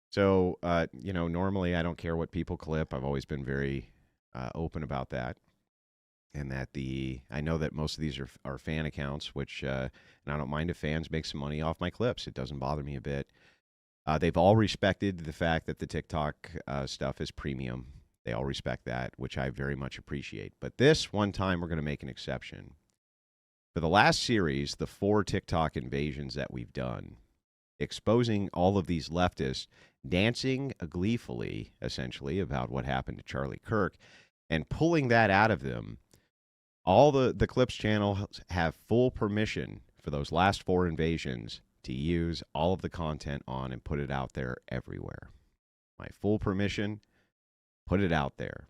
So, normally I don't care what people clip. I've always been very open about that. And that I know that most of these are fan accounts, which, and I don't mind if fans make some money off my clips. It doesn't bother me a bit. They've all respected the fact that the TikTok stuff is premium. They all respect that, which I very much appreciate. But this one time, we're going to make an exception. For the last series, the 4 TikTok invasions that we've done, exposing all of these leftists dancing gleefully, essentially, about what happened to Charlie Kirk, and pulling that out of them. All the Clips channel have full permission for those last 4 invasions to use all of the content on and put it out there everywhere. My full permission, put it out there.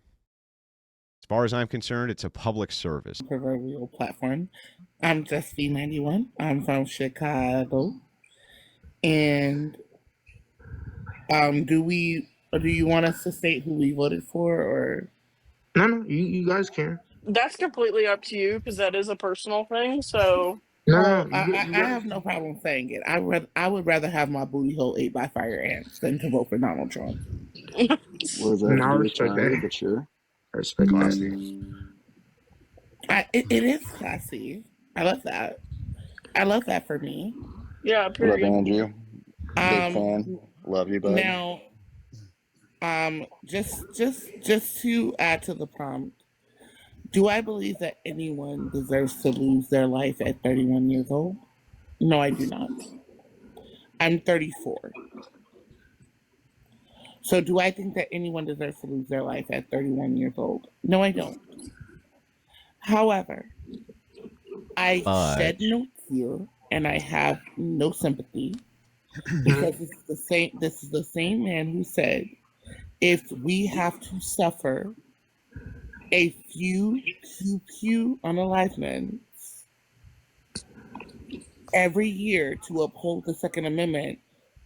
As far as I'm concerned, it's a public service. Proverbial platform. I'm just V91. I'm from Chicago. And do you want us to state who we voted for, or No, you guys can. That's completely up to you because that is a personal thing. So No, I have no problem saying it. I would rather have my booty hole ate by fire ants than to vote for Donald Trump. What does that have to do with Charlie? But sure. I respect classy. It is classy. I love that. I love that for me. Yeah, period. Love Andrew. Big fan. Love you, bud. Now, just to add to the prompt, do I believe that anyone deserves to lose their life at 31 years old? No, I do not. I'm 34. So do I think that anyone deserves to lose their life at 31 years old? No, I don't. However, I shed no tear and I have no sympathy because this is the same man who said, if we have to suffer a few unalivenments every year to uphold the Second Amendment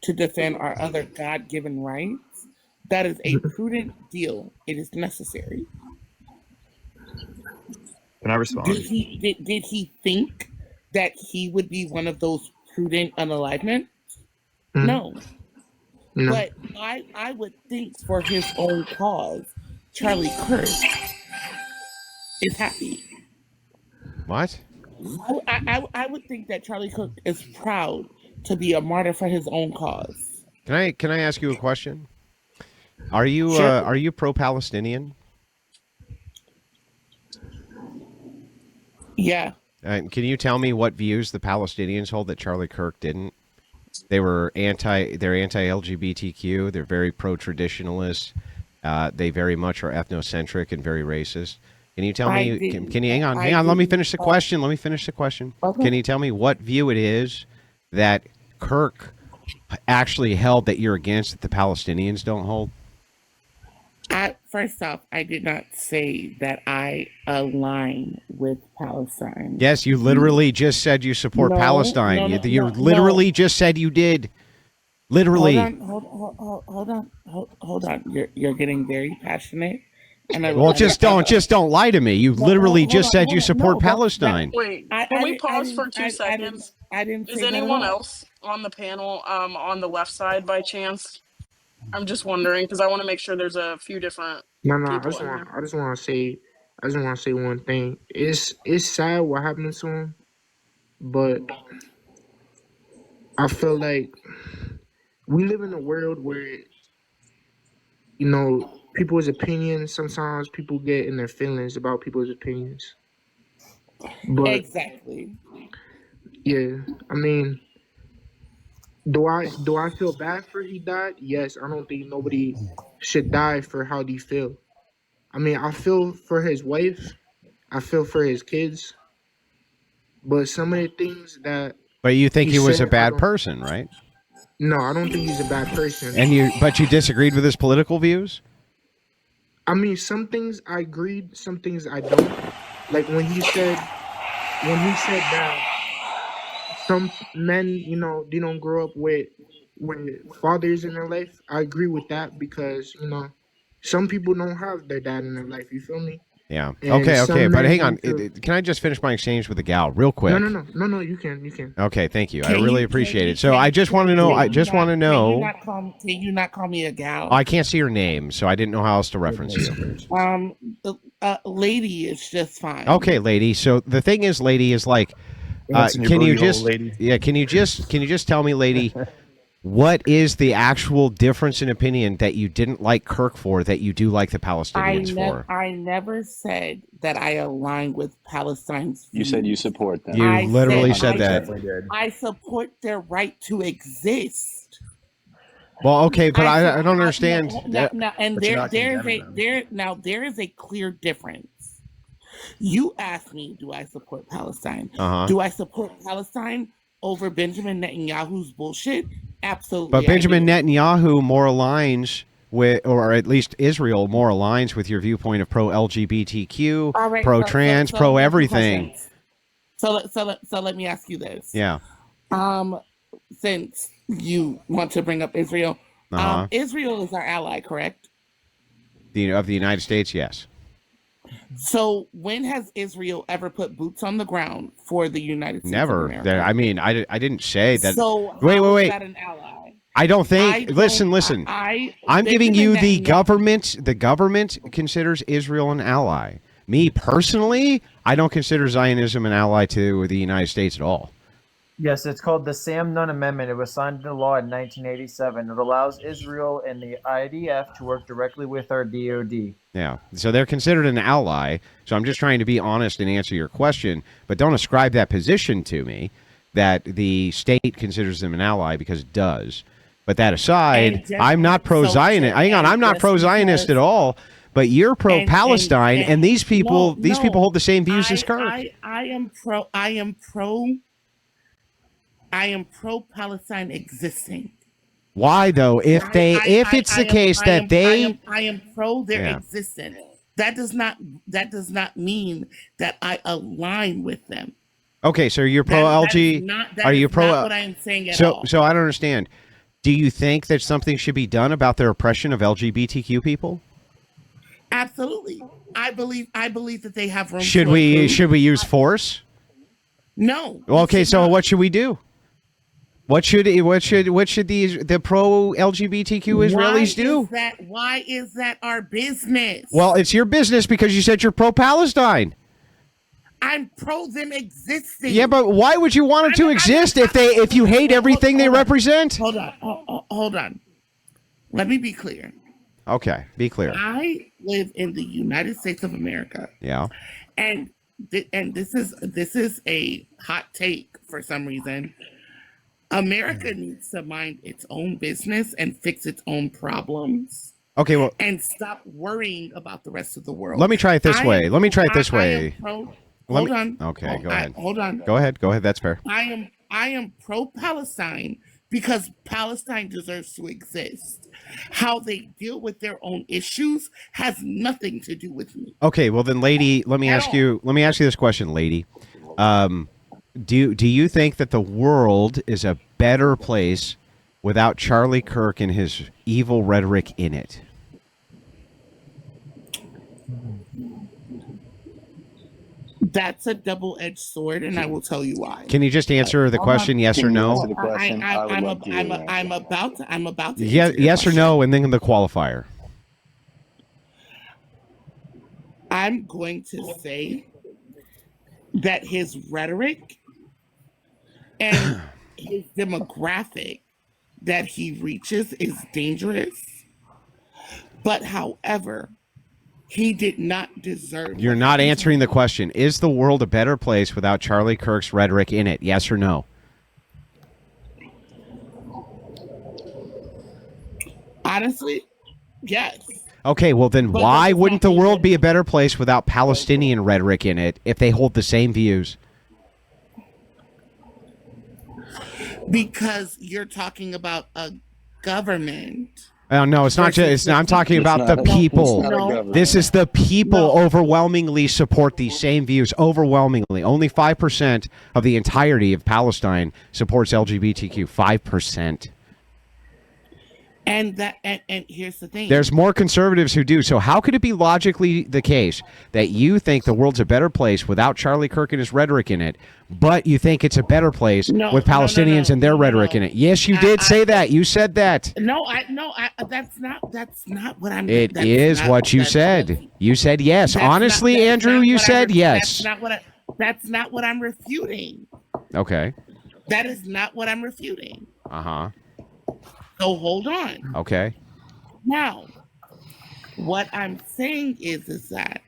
to defend our other God-given rights, that is a prudent deal. It is necessary. Can I respond? Did he think that he would be one of those prudent unalignments? No. But I would think for his own cause, Charlie Kirk is happy. What? I would think that Charlie Kirk is proud to be a martyr for his own cause. Can I ask you a question? Are you pro-Palestinian? Yeah. Can you tell me what views the Palestinians hold that Charlie Kirk didn't? They're anti-LGBTQ. They're very pro-traditionalist. They very much are ethnocentric and very racist. Can you tell me? Can you hang on? Let me finish the question. Okay. Can you tell me what view it is that Kirk actually held that you're against that the Palestinians don't hold? First off, I did not say that I align with Palestine. Yes, you literally just said you support Palestine. You literally just said you did. Literally. Hold on. You're getting very passionate. And just don't lie to me. You literally just said you support Palestine. Wait, can we pause for 2 seconds? I didn't. Is anyone else on the panel on the left side by chance? I'm just wondering because I want to make sure there's a few different. No. I just want to say one thing. It's sad what happened to him, but I feel like we live in a world where people's opinions. Sometimes people get in their feelings about people's opinions. But exactly. Yeah, I mean. Do I feel bad for he died? Yes, I don't think nobody should die for how they feel. I mean, I feel for his wife, I feel for his kids, but some of the things that. But you think he was a bad person, right? No, I don't think he's a bad person. But you disagreed with his political views? I mean, some things I agreed, some things I don't. Like when he said that. Some men, they don't grow up with fathers in their life. I agree with that because, some people don't have their dad in their life. You feel me? Yeah. And Okay. some Okay. But men hang on. want to- Can I just finish my exchange with the gal real quick? No. You can. Okay. Thank you. I Can really you- appreciate can it. you- So can I you- just want to can know. you I just want to know. Can you not call me a gal? I can't see your name, so I didn't know how else to reference you. Lady is just fine. Okay, lady. So the thing is, lady is like, can you just, yeah, can you just tell me, lady, what is the actual difference in opinion that you didn't like Kirk for that you do like the Palestinians for? I never said that I align with Palestine's views. You said you support them. You literally said that. I support their right to exist. Well, okay, but I don't understand. There is a clear difference. You asked me, do I support Palestine? Do I support Palestine over Benjamin Netanyahu's bullshit? Absolutely. But Benjamin Netanyahu more aligns with, or at least Israel more aligns with your viewpoint of pro-LGBTQ, right, pro-trans, pro-everything. So let me ask you this. Yeah. Since you want to bring up Israel, Israel is our ally, correct? Of the United States, yes. So when has Israel ever put boots on the ground for the United States? Never. Of America? I mean, I didn't say that. So wait. Is that an ally? I don't think. Listen. I'm giving you the government. The government considers Israel an ally. Me personally, I don't consider Zionism an ally to the United States at all. Yes, it's called the Sam Nunn Amendment. It was signed into law in 1987. It allows Israel and the IDF to work directly with our DoD. Yeah, so they're considered an ally. So I'm just trying to be honest and answer your question, but don't ascribe that position to me that the state considers them an ally, because it does. But that aside, I'm not pro-Zionist. Hang on, I'm not pro-Zionist at all. But you're pro-Palestine, and these people hold the same views as Kirk. I am pro-Palestine existing. Why though? If it's the case that I am pro their existence. That does not mean that I align with them. Okay, so you're pro LG. Are you pro? Not what I am saying at all. So I don't understand. Do you think that something should be done about their oppression of LGBTQ people? Absolutely. I believe that they have room. Should we use force? No. Okay, so what should we do? What should the pro LGBTQ Israelis do? Why is that our business? Well, it's your business because you said you're pro Palestine. I'm pro them existing. Yeah, but why would you want them to exist if you hate everything they represent? Hold on. Let me be clear. Okay, be clear. I live in the United States of America. Yeah. And this is a hot take for some reason. America needs to mind its own business and fix its own problems. Okay, well, and stop worrying about the rest of the world. Let me try it this way. Hold on. Okay, go ahead. Hold on. Go ahead. That's fair. I am pro-Palestine because Palestine deserves to exist. How they deal with their own issues has nothing to do with me. Okay, well then, lady, let me ask you this question, lady. Do you think that the world is a better place without Charlie Kirk and his evil rhetoric in it? That's a double-edged sword, and I will tell you why. Can you just answer the question, yes or no? I'm about to. Yes or no, and then the qualifier. I'm going to say that his rhetoric and his demographic that he reaches is dangerous. But however, he did not deserve. You're not answering the question. Is the world a better place without Charlie Kirk's rhetoric in it? Yes or no? Honestly, yes. Okay, well then why wouldn't the world be a better place without Palestinian rhetoric in it if they hold the same views? Because you're talking about a government. No, it's not just. I'm talking about the people. This is the people overwhelmingly support these same views. Overwhelmingly, only 5% of the entirety of Palestine supports LGBTQ. 5%. And here's the thing. There's more conservatives who do. So how could it be logically the case that you think the world's a better place without Charlie Kirk and his rhetoric in it, but you think it's a better place with Palestinians and their rhetoric in it? Yes, you did say that. You said that. That's not what I'm. It is what you said. You said yes. Honestly, Andrew, you said yes. That's not what I'm refuting. Okay. That is not what I'm refuting. Uh-huh. So hold on. Okay. Now, what I'm saying is that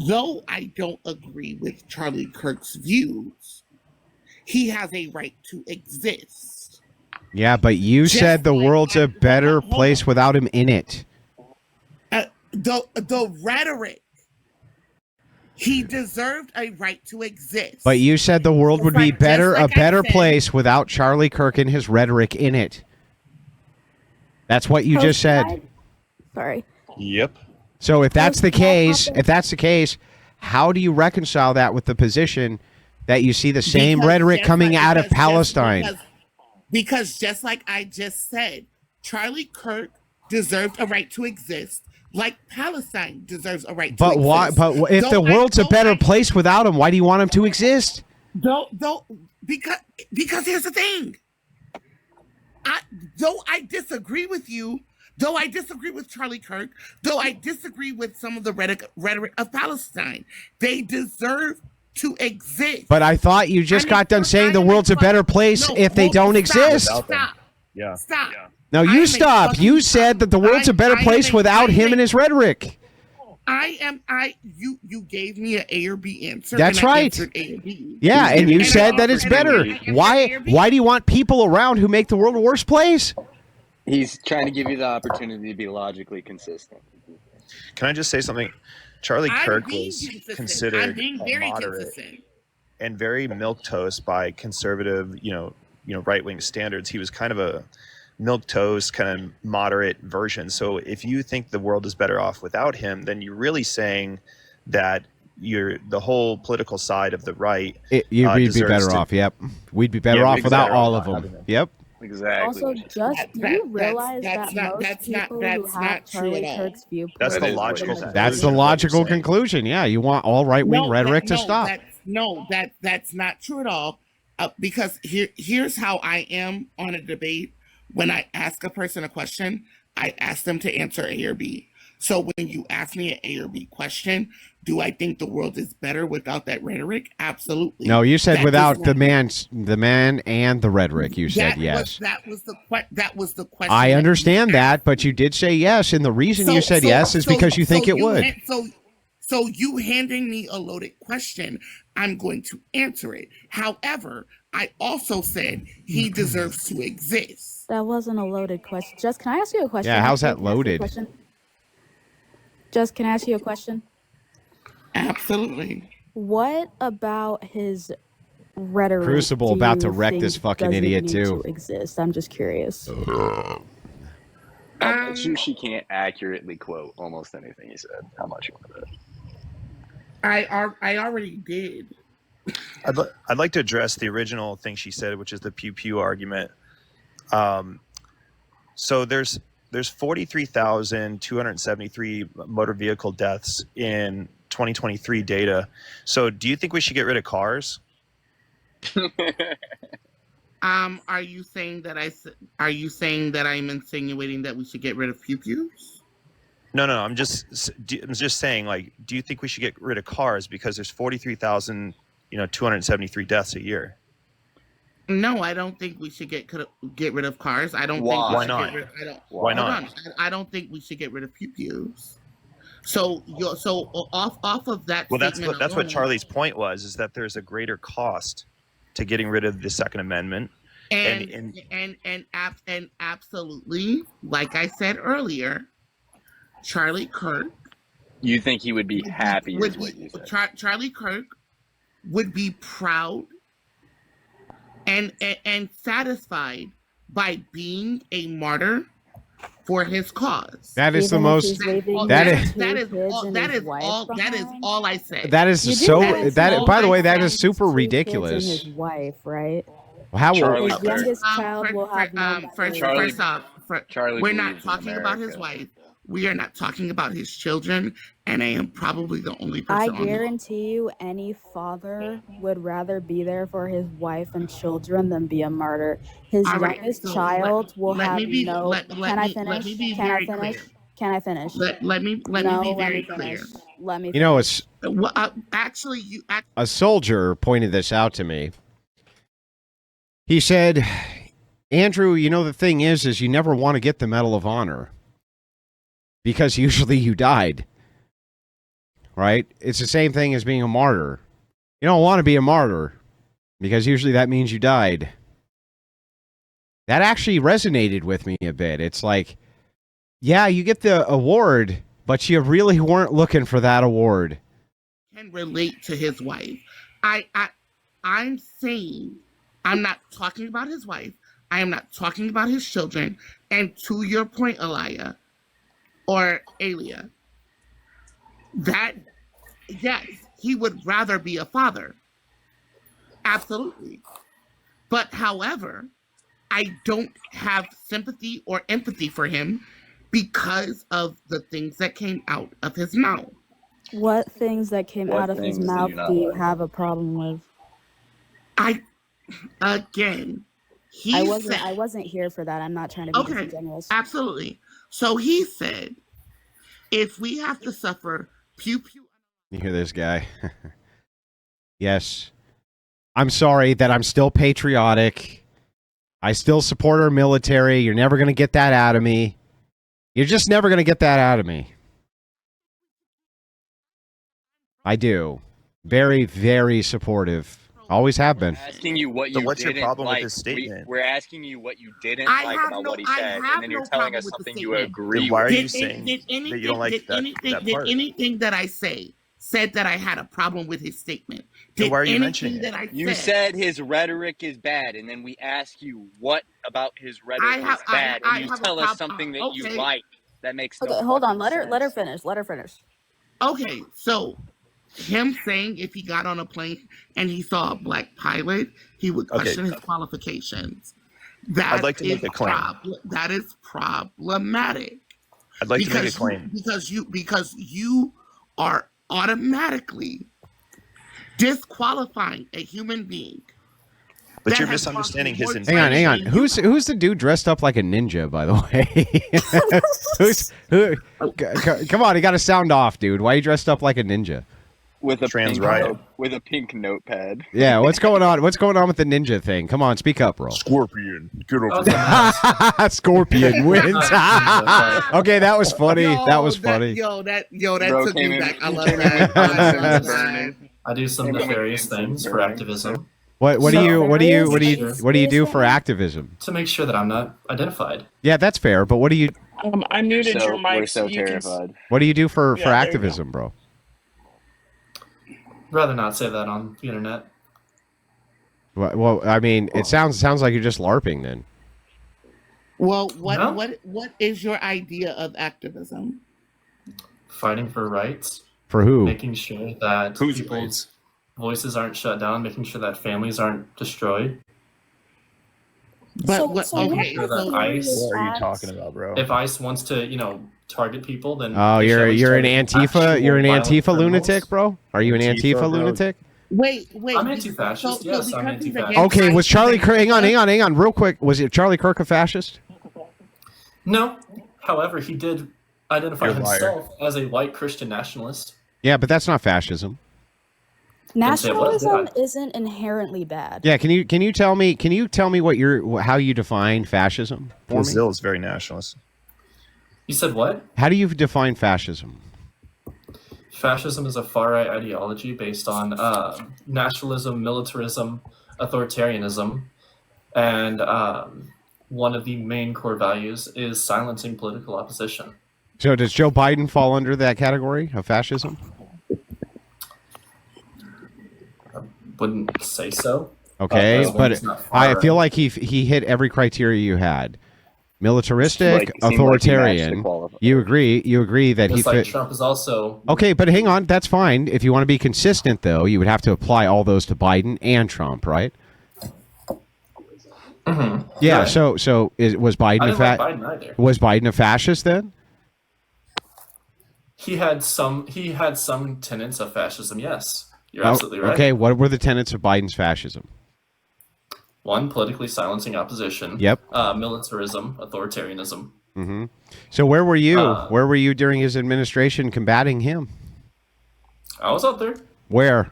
though I don't agree with Charlie Kirk's views, he has a right to exist. Yeah, but you said the world's a better place without him in it. The rhetoric. He deserved a right to exist. But you said the world would be better, a better place without Charlie Kirk and his rhetoric in it. That's what you just said. Sorry. Yep. So if that's the case, how do you reconcile that with the position that you see the same rhetoric coming out of Palestine? Because just like I just said, Charlie Kirk deserved a right to exist. Like Palestine deserves a right to exist. But why? But if the world's a better place without him, why do you want him to exist? Because here's the thing. Though I disagree with you, though I disagree with Charlie Kirk, though I disagree with some of the rhetoric of Palestine, they deserve to exist. But I thought you just got done saying the world's a better place if they don't exist. Stop. Now you stop. You said that the world's a better place without him and his rhetoric. You gave me an A or B answer. That's right. Yeah, and you said that it's better. Why do you want people around who make the world a worse place? He's trying to give you the opportunity to be logically consistent. Can I just say something? Charlie Kirk was considered moderate and very milquetoast by conservative, right-wing standards. He was kind of a milquetoast, kind of moderate version. So if you think the world is better off without him, then you're really saying that the whole political side of the right. We'd be better off. Yep, we'd be better off without all of them. Yep. Exactly. Also, do you realize that most people who have Charlie Kirk's viewpoint? That's the logical. That's the logical conclusion. Yeah, you want all right-wing rhetoric to stop. That's not true at all. Because here's how I am on a debate. When I ask a person a question, I ask them to answer A or B. So when you ask me an A or B question, do I think the world is better without that rhetoric? Absolutely. No, you said without the man and the rhetoric. You said yes. That was the question. I understand that, but you did say yes, and the reason you said yes is because you think it would. So you handing me a loaded question, I'm going to answer it. However, I also said he deserves to exist. That wasn't a loaded question. Just, can I ask you a question? Yeah, how's that loaded? Just, can I ask you a question? Absolutely. What about his rhetoric? Crucible about to wreck this fucking idiot too. To exist? I'm just curious. It's true she can't accurately quote almost anything he said. How much you want to bet? I already did. I'd like to address the original thing she said, which is the pew pew argument. So there's 43,273 motor vehicle deaths in 2023 data. So do you think we should get rid of cars? Are you saying that I'm insinuating that we should get rid of pew pews? No. I'm just saying, like, do you think we should get rid of cars because there's 43,273 deaths a year? No, I don't think we should get rid of cars. I don't think. Why not? Why not? I don't think we should get rid of pew pews. So off of that. Well, that's what Charlie's point was, is that there's a greater cost to getting rid of the Second Amendment. And absolutely, like I said earlier, Charlie Kirk. You think he would be happy? Is what you said. Charlie Kirk would be proud and satisfied by being a martyr for his cause. That is the most. That is all I say. That is so. By the way, that is super ridiculous. His wife, right? How Charlie His Kirk. youngest child will have no First memory. off, Charlie we're not believes in talking about his America. wife. We are not talking about his children, and I am probably the only I person on the guarantee you any father would rather be there for his wife and children than be a martyr. His All right, youngest so child will let have me be no... let Can I me let finish? me be Can I very finish? clear. Can I finish? Let me No, be let very me clear. finish. Let me You know, finish. Well, actually, a soldier pointed this out to me. He said, Andrew, you know, the thing is you never want to get the Medal of Honor because usually you died, right? It's the same thing as being a martyr. You don't want to be a martyr because usually that means you died. That actually resonated with me a bit. It's like, yeah, you get the award, but you really weren't looking for that award. can relate to his wife. I'm saying, I'm not talking about his wife. I am not talking about his children. And to your point, Elia, or Alia, that, yes, he would rather be a father. Absolutely. But however, I don't have sympathy or empathy for him because of the things that came out of his mouth. What things that came What out of his things do mouth you not do you like? have a problem with? Again, I wasn't here for that. I'm not trying to be disingenuous. Absolutely. So he said, if we have to suffer pew pew. You hear this guy? Yes. I'm sorry that I'm still patriotic. I still support our military. You're never going to get that out of me. You're just never going to get that out of me. I do. Very, very supportive. Always have been. Asking you what So you what's your didn't problem like. with his statement? We're asking you what you didn't I like have about no- what he I said, have and then you're no telling problem us with the something you statement. agree Then why are with. you saying that you don't like that part? Anything that I said that I had a problem with his statement? Then why are you mentioning That it? You said his rhetoric is bad, and then we ask you what about his rhetoric is bad, and you tell us something that you like. That makes no Okay, hold on. fucking Let her sense. finish. Okay, so him saying if he got on a plane and he saw a black pilot, he would question his qualifications. I'd like to make a claim. That is problematic. I'd like to make a claim. Because you are automatically disqualifying a human being. But you're misunderstanding his intent. Hang on. Who's the dude dressed up like a ninja, by the way? Come on, he got a sound off, dude. Why are you dressed up like a ninja? With a pink notepad. Yeah, what's going on? What's going on with the ninja thing? Come on, speak up, bro. Scorpion, get over there. Scorpion wins. Okay, that was funny. That was funny. That Bro took came me in- back. I he love came in with that. burning. I do some nefarious things for activism. What do you do for activism? To make sure that I'm not identified. Yeah, that's fair. But what do you? I muted your mic. We're so terrified. What do you do for Yeah, there you activism, bro? Rather not say that on the internet. Well, I mean, it sounds like you're just LARPing then. Well, what is your idea of activism? Fighting for rights. For who? Making sure that people's voices aren't shut down. Making sure that families aren't destroyed. But What are you talking about, bro? If ICE wants to, target people, then Oh, you're an Antifa. You're an Antifa lunatic, bro. Are you an Antifa lunatic? Wait. I'm anti-fascist. Yes, I'm anti-fascist. Okay, was Charlie Kirk? Hang on, real quick. Was it Charlie Kirk a fascist? No. However, he did identify You're a liar. himself as a white Christian nationalist. Yeah, but that's not fascism. Nationalism isn't inherently bad. Yeah, can you tell me how you define fascism for me? Brazil is very nationalist. You said what? How do you define fascism? Fascism is a far-right ideology based on nationalism, militarism, authoritarianism, and one of the main core values is silencing political opposition. So does Joe Biden fall under that category of fascism? Wouldn't say so. Okay, but I feel right. like he hit every criteria you had. Militaristic, Seemed like he authoritarian. matched the You agree that Just he like fit. Trump is also Okay, but hang on, that's fine. If you want to be consistent, though, you would have to apply all those to Biden and Trump, right? Mm-hmm. Yeah. Right. So was Biden I didn't like Biden either. Was Biden a fascist then? He had some tenets of fascism. Yes, you're absolutely right. Okay. What were the tenets of Biden's fascism? One, politically silencing opposition. Yep. Militarism, authoritarianism. Mm-hmm. So where were you? Where were you during his administration combating him? I was out there. Where?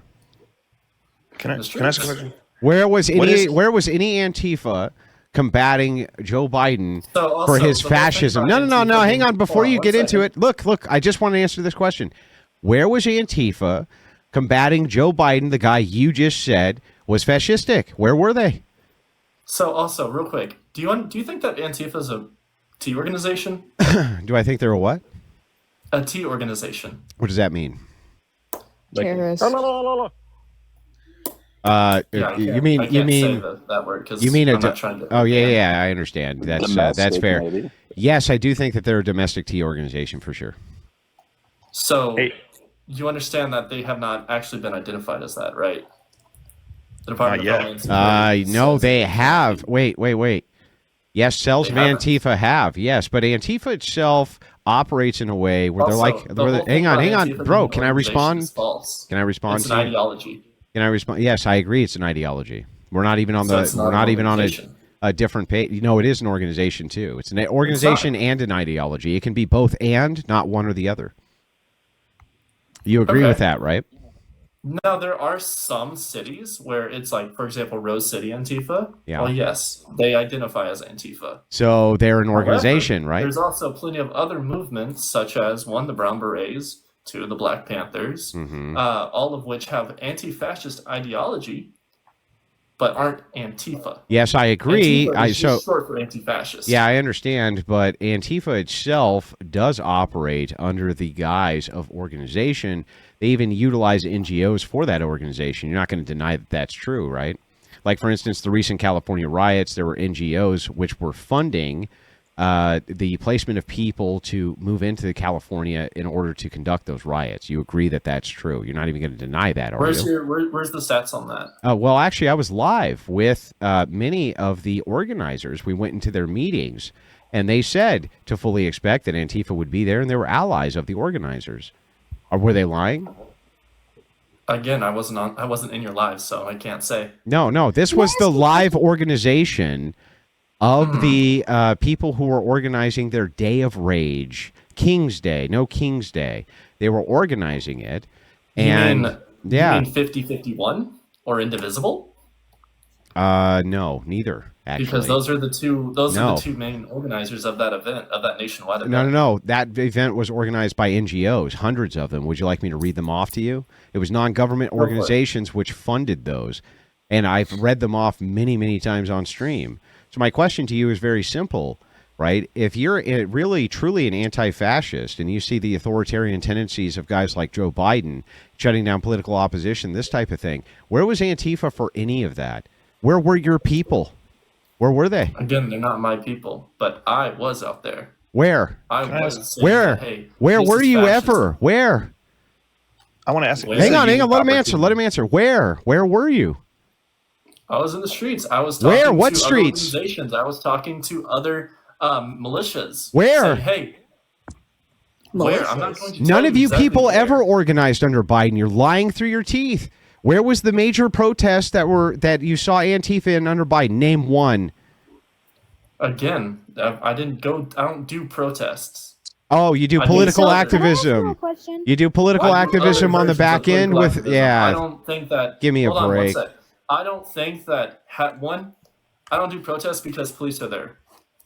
Can I ask a question? Where was any Antifa combating Joe Biden for his fascism? No. Hang on. Before you get into it, look. I just want to answer this question. Where was Antifa combating Joe Biden, the guy you just said was fascistic? Where were they? So also, real quick, do you think that Antifa is a T organization? Do I think they're a what? A T organization. What does that mean? Terrorist. You mean that word because you mean I'm not trying to. Oh yeah, I understand. That's fair. Maybe. Yes, I do think that they're a domestic tea organization for sure. So you understand that they have not actually been identified as that, right? The Department of Homeland Security no, says- they have. Wait. Yes, cells of Antifa have. Yes, but Antifa itself operates in a way where they're like. Hang on, bro. Can I respond? Can I respond? It's an ideology. Can I respond? Yes, I agree. It's an ideology. We're not even on a different page. No, it is an organization too. It's an organization and an ideology. It can be both and not one or the other. You agree with that, right? Now, there are some cities where it's like, for example, Rose City Antifa. Yeah. Well, yes, they identify as Antifa. So they're an organization, However, right? There's also plenty of other movements, such as one, the Brown Berets, two, the Black Panthers, all of which have anti-fascist ideology, but aren't Antifa. Yes, I agree. Antifa is just short for anti-fascist. Yeah, I understand, but Antifa itself does operate under the guise of organization. They even utilize NGOs for that organization. You're not going to deny that that's true, right? Like, for instance, the recent California riots, there were NGOs which were funding the placement of people to move into California in order to conduct those riots. You agree that that's true. You're not even going to deny that, are you? Where's the stats on that? Well, actually, I was live with many of the organizers. We went into their meetings, and they said to fully expect that Antifa would be there, and they were allies of the organizers. Or were they lying? Again, I wasn't in your live, so I can't say. No. This was the live organization of the people who were organizing their Day of Rage, King's Day. No, King's Day. They were organizing it, and you mean 50-51 or Indivisible? No, neither. Actually, because those are the two main organizers of that event, of that nationwide event. No. That event was organized by NGOs, hundreds of them. Would you like me to read them off to you? It was non-government organizations which funded those, and I've read them off many, many times on stream. So my question to you is very simple, right? If you're really, truly an anti-fascist and you see the authoritarian tendencies of guys like Joe Biden shutting down political opposition, this type of thing, where was Antifa for any of that? Where were your people? Where were they? Again, they're not my people, but I was out there. Where? I was saying where? That, hey, where were you fascism. ever? Where? I want to ask. Hang on. Let him answer. Where were you? I was in the streets. I was talking to other streets? organizations. I was talking to other militias. Where? Saying, hey, where? I'm not going to None tell of you exactly people where. ever organized under Biden. You're lying through your teeth. Where was the major protests that you saw Antifa in under Biden? Name one. Again, I don't do protests. Oh, you do political activism. You do political activism on the back end with I don't think that. Give me a break. I don't think that I don't do protests because police are there.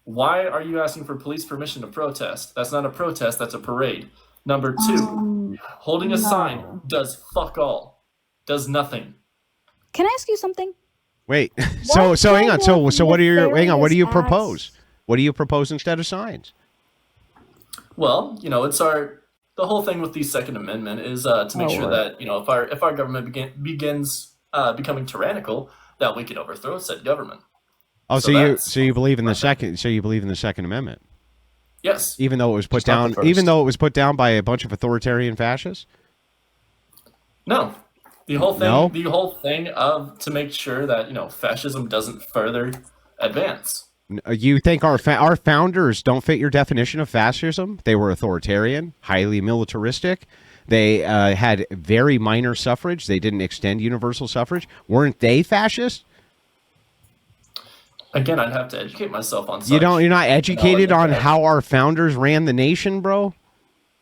Why are you asking for police permission to protest? That's not a protest. That's a parade. Number two, holding a sign does fuck all. Does nothing. Can I ask you something? Wait. So hang on. So what do you propose? What do you propose instead of signs? Well, it's the whole thing with the Second Amendment is to make sure that if our government begins becoming tyrannical, that we can overthrow said government. Oh, so you believe in the Second Amendment? Yes. Even though it was put down by a bunch of authoritarian fascists? No. The whole thing of to make sure that fascism doesn't further advance. You think our founders don't fit your definition of fascism? They were authoritarian, highly militaristic. They had very minor suffrage. They didn't extend universal suffrage. Weren't they fascist? Again, I'd have to educate myself on such. You're not educated on how our founders ran the nation, bro?